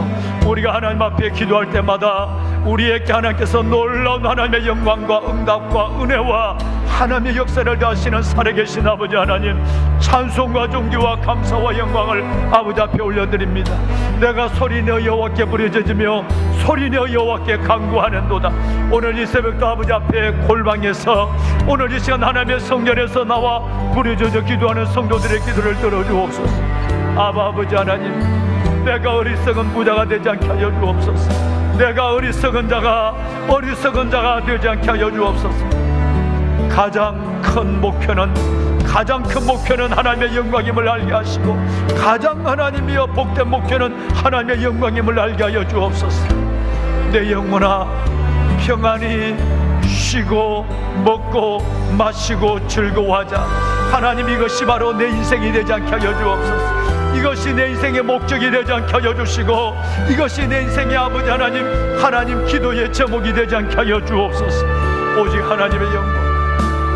우리가 하나님 앞에 기도할 때마다 우리에게 하나님께서 놀라운 하나님의 영광과 응답과 은혜와 하나님의 역사를 다하시는 살아계신 아버지 하나님, 찬송과 존귀와 감사와 영광을 아버지 앞에 올려드립니다. 내가 소리내어 여호와께 부르짖으며 소리내어 여호와께 간구하는도다. 오늘 이 새벽도 아버지 앞에 골방에서, 오늘 이 시간 하나님의 성전에서 나와 부르짖어 기도하는 성도들의 기도를 들어주옵소서. 아버지 하나님, 내가 어리석은 부자가 되지 않게 하여 주옵소서. 내가 어리석은 자가 되지 않게 하여 주옵소서. 가장 큰 목표는 하나님의 영광임을 알게 하시고, 가장 하나님이여 복된 목표는 하나님의 영광임을 알게 하여 주옵소서. 내 영혼아 평안히 쉬고 먹고 마시고 즐거워하자. 하나님, 이것이 바로 내 인생이 되지 않게 하여 주옵소서. 이것이 내 인생의 목적이 되지 않게 하여 주시고, 이것이 내 인생의 아버지 하나님 기도의 제목이 되지 않게 하여 주옵소서. 오직 하나님의 영광,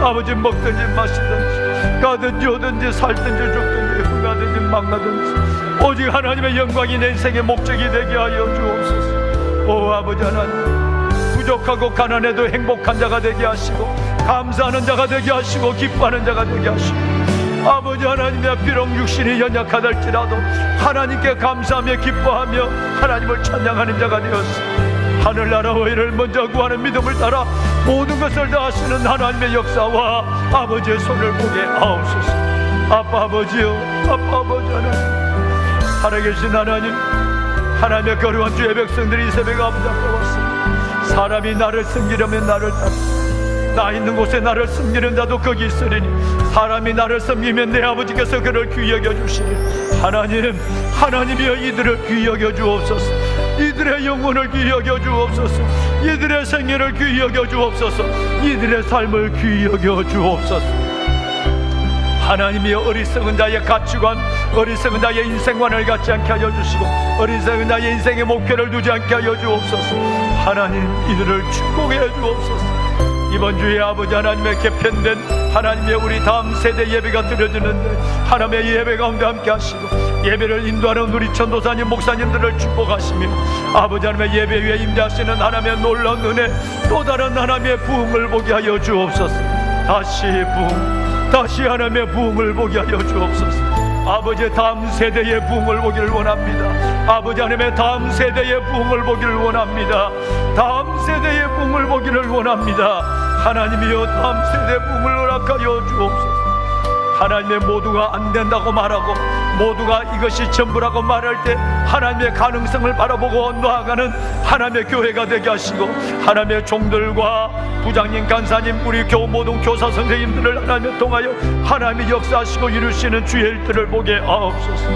아버지 먹든지 마시든지 가든지 오든지 살든지 죽든지 흥하든지 망나든지 오직 하나님의 영광이 내 인생의 목적이 되게 하여 주옵소서. 오 아버지 하나님, 부족하고 가난해도 행복한 자가 되게 하시고, 감사하는 자가 되게 하시고, 기뻐하는 자가 되게 하시고, 아버지 하나님의 비록 육신이 연약하달지라도 하나님께 감사하며 기뻐하며 하나님을 찬양하는 자가 되었습니다. 하늘나라와 이를 먼저 구하는 믿음을 따라 모든 것을 다 하시는 하나님의 역사와 아버지의 손을 보게 하옵소서. 아빠 아버지여, 아빠 아버지 하나님, 살아계신 하나님, 하나님의 거룩한 주의 백성들이 이 새벽에 아버지 앞에 왔습니다. 사람이 나를 섬기려면 나를 따르, 나 있는 곳에 나를 섬기는 자도 거기 있으리니 사람이 나를 섬기면 내 아버지께서 그를 귀히 여겨 주시니, 하나님이여 이들을 귀히 여겨 주옵소서. 이들의 영혼을 귀히 여겨 주옵소서. 이들의 생애를 귀히 여겨 주옵소서. 이들의 삶을 귀히 여겨 주옵소서. 하나님이여 어리석은 자의 가치관, 어리석은 자의 인생관을 갖지 않게 하여 주시고, 어리석은 자의 인생의 목표를 두지 않게 하여 주옵소서. 하나님, 이들을 축복해 주옵소서. 이번 주에 아버지 하나님의 개편된 하나님의 우리 다음 세대 예배가 드려지는데 하나님의 예배 가운데 함께 하시고, 예배를 인도하는 우리 전도사님 목사님들을 축복하시며, 아버지 하나님의 예배 위에 임재하시는 하나님의 놀라운 은혜, 또 다른 하나님의 부흥을 보게 하여 주옵소서. 다시 하나님의 부흥을 보게 하여 주옵소서. 아버지의 다음 세대의 부흥을 보기를 원합니다. 아버지 하나님의 다음 세대의 부흥을 보기를 원합니다. 다음 세대의 부흥을 보기를 원합니다. 하나님이여 다음 세대의 부흥을 허락하여 주옵소서. 하나님의 모두가 안 된다고 말하고 모두가 이것이 전부라고 말할 때 하나님의 가능성을 바라보고 나아가는 하나님의 교회가 되게 하시고, 하나님의 종들과 부장님, 간사님, 우리 교우 모든 교사 선생님들을 하나님을 통하여 하나님이 역사하시고 이루시는 주의 일들을 보게 하옵소서.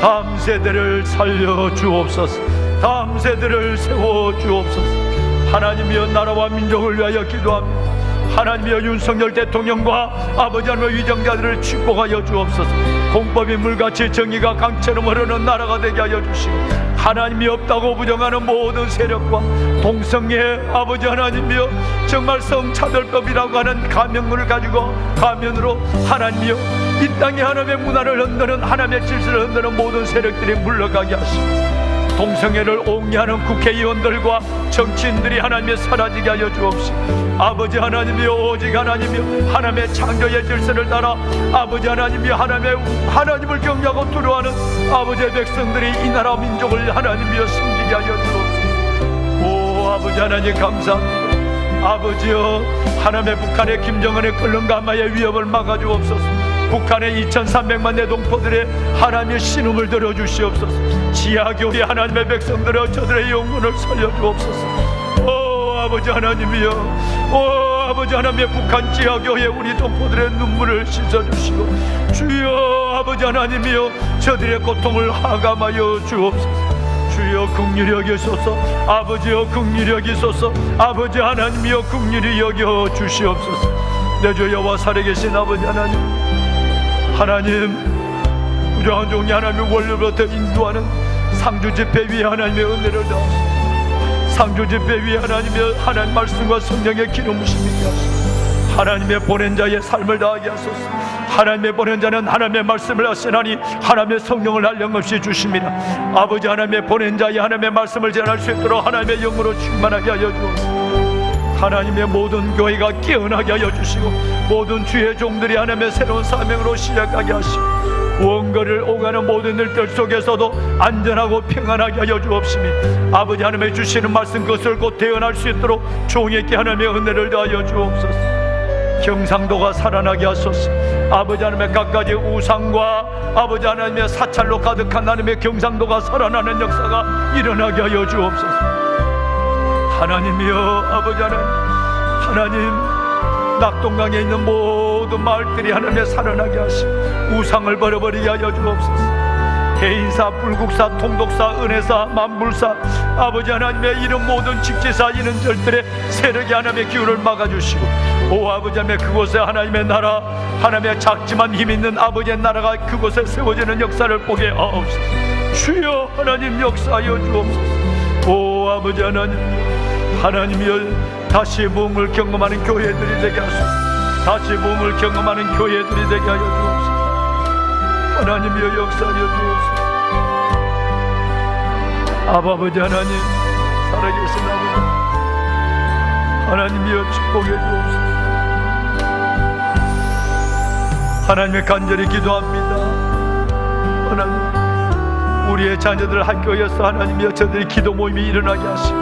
다음 세대를 살려 주옵소서. 다음 세대를 세워 주옵소서. 하나님이여 나라와 민족을 위하여 기도합니다. 하나님이여 윤석열 대통령과 아버지 하나님의 위정자들을 축복하여 주옵소서. 공법이 물같이 정의가 강처럼 흐르는 나라가 되게 하여 주시고, 하나님이 없다고 부정하는 모든 세력과 동성애 아버지 하나님이여 정말 성차별법이라고 하는 가면을 가지고 가면으로 하나님이여 이 땅에 하나님의 문화를 흔드는, 하나님의 질서를 흔드는 모든 세력들이 물러가게 하시고, 동성애를 옹이하는 국회의원들과 정치인들이 하나님의 사라지게 하여 주옵시고, 아버지 하나님이여 오직 하나님이여 하나님의 창조의 질서를 따라 아버지 하나님이여 하나님을 경외하고 두려워하는 아버지의 백성들이 이 나라 민족을 하나님이여 섬기게 하여 주옵소서. 오 아버지 하나님 감사합니다. 아버지여, 하나님의 북한의 김정은의 끓는 가마의 위협을 막아주옵소서. 북한의 2300만 내동포들의 하나님의 신음을 들어주시옵소서. 지하교회 하나님의 백성들의 저들의 영혼을 살려주옵소서. 오 아버지 하나님이여, 오 아버지 하나님의 북한 지하교회 우리 동포들의 눈물을 씻어주시고, 주여 아버지 하나님이여, 저들의 고통을 하감하여 주옵소서. 주여 긍휼히 여기소서. 아버지여 긍휼히 여기소서. 아버지 하나님이여 긍휼히 여겨 주시옵소서. 내 주 여호와 살아계신 아버지 하나님, 하나님 부정한 종이 하나님의 원로부터 인도하는 상주 집회 위에 하나님의 은혜를 더하시고, 상주 집회 위에 하나님 말씀과 성령의 기름 부심이 있게 하시고, 하나님의 보낸 자의 삶을 다하게 하소서. 하나님의 보낸 자는 하나님의 말씀을 하시나니 하나님의 성령을 한량없이 주십니다. 아버지 하나님의 보낸 자의 하나님의 말씀을 전할 수 있도록 하나님의 영으로 충만하게 하여 주옵소서. 하나님의 모든 교회가 깨어나게 하여 주시고, 모든 주의 종들이 하나님의 새로운 사명으로 시작하게 하시고, 원거리를 오가는 모든 일들 속에서도 안전하고 평안하게 하여 주옵시며, 아버지 하나님의 주시는 말씀 그것을 곧 대언할 수 있도록 종에게 하나님의 은혜를 더하여 주옵소서. 경상도가 살아나게 하소서. 아버지 하나님의 갖가지 우상과 아버지 하나님의 사찰로 가득한 하나님의 경상도가 살아나는 역사가 일어나게 하여 주옵소서. 하나님이여, 아버지 하나님 낙동강에 있는 모든 마을들이 하나님의 살아나게 하시고, 우상을 버려버리게 하여 주옵소서. 해인사, 불국사, 통독사, 은혜사, 만불사, 아버지 하나님의 이런 모든 직지사, 이런 절들의 세력이 하나님의 기운을 막아주시고, 오 아버지 하나님, 그곳에 하나님의 나라, 하나님의 작지만 힘 있는 아버지의 나라가 그곳에 세워지는 역사를 보게 하옵소서. 주여 하나님 역사하여 주옵소서. 오 아버지 하나님이여, 다시 부흥을 경험하는 교회들이 되게 하소서. 다시 부흥을 경험하는 교회들이 되게 하여 주옵소서. 하나님이여 역사하여 주옵소서. 아버지 하나님, 살아계신 아버지 하나님이여 축복해 주옵소서. 하나님의 간절히 기도합니다. 하나님, 우리의 자녀들 학교에서 하나님이여 저들이 기도 모임이 일어나게 하시고,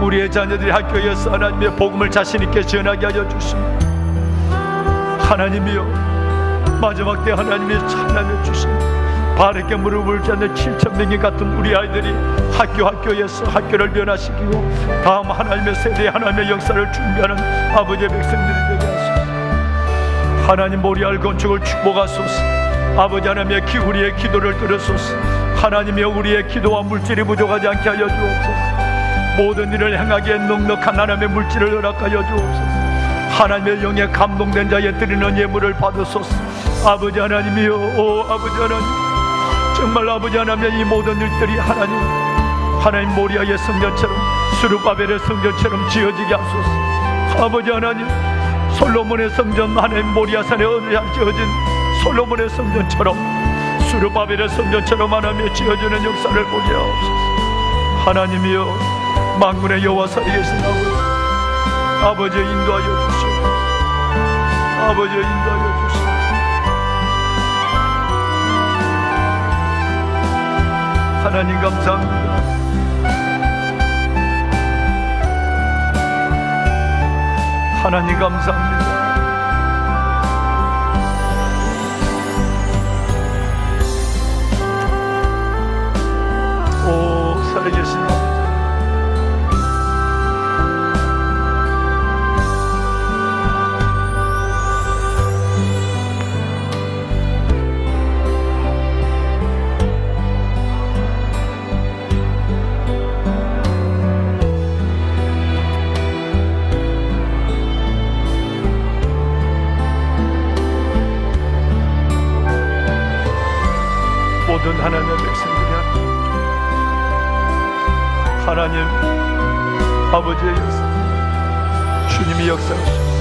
우리의 자녀들이 학교에서 하나님의 복음을 자신 있게 전하게 하여 주십니다. 하나님이여, 마지막 때 하나님이 하나님의 주신 바르게 무릎을 꿇는 7,000명이 같은 우리 아이들이 학교에서 학교를 변화시키고 다음 하나님의 세대에 하나님의 역사를 준비하는 아버지의 백성들이 되게 하소서. 하나님 모리알 건축을 축복하소서. 아버지 하나님의 우리의 기도를 들으소서. 하나님의 우리의 기도와 물질이 부족하지 않게 하여 주옵소서. 모든 일을 행하기에 넉넉한 하나님의 물질을 허락하여 주옵소서. 하나님의 영에 감동된 자의 드리는 예물을 받으소서. 아버지 하나님이여, 오 아버지 하나님, 정말 아버지 하나님의 이 모든 일들이 하나님 모리아의 성전처럼, 스룹바벨의 성전처럼 지어지게 하소서. 아버지 하나님, 솔로몬의 성전, 하나님 모리아산에 지어진 솔로몬의 성전처럼, 스룹바벨의 성전처럼 하나님의 지어지는 역사를 보게 하옵소서. 하나님이여, 만군의 여호와 살아계신 아버지 인도하여 주시옵소서. 아버지 인도하여 주시옵소서. 하나님 감사합니다. 하나님 감사합니다. 오 살아계신 아버지, 모든 하나님의 백성들이 하나님 아버지의 역사, 주님이 역사하시고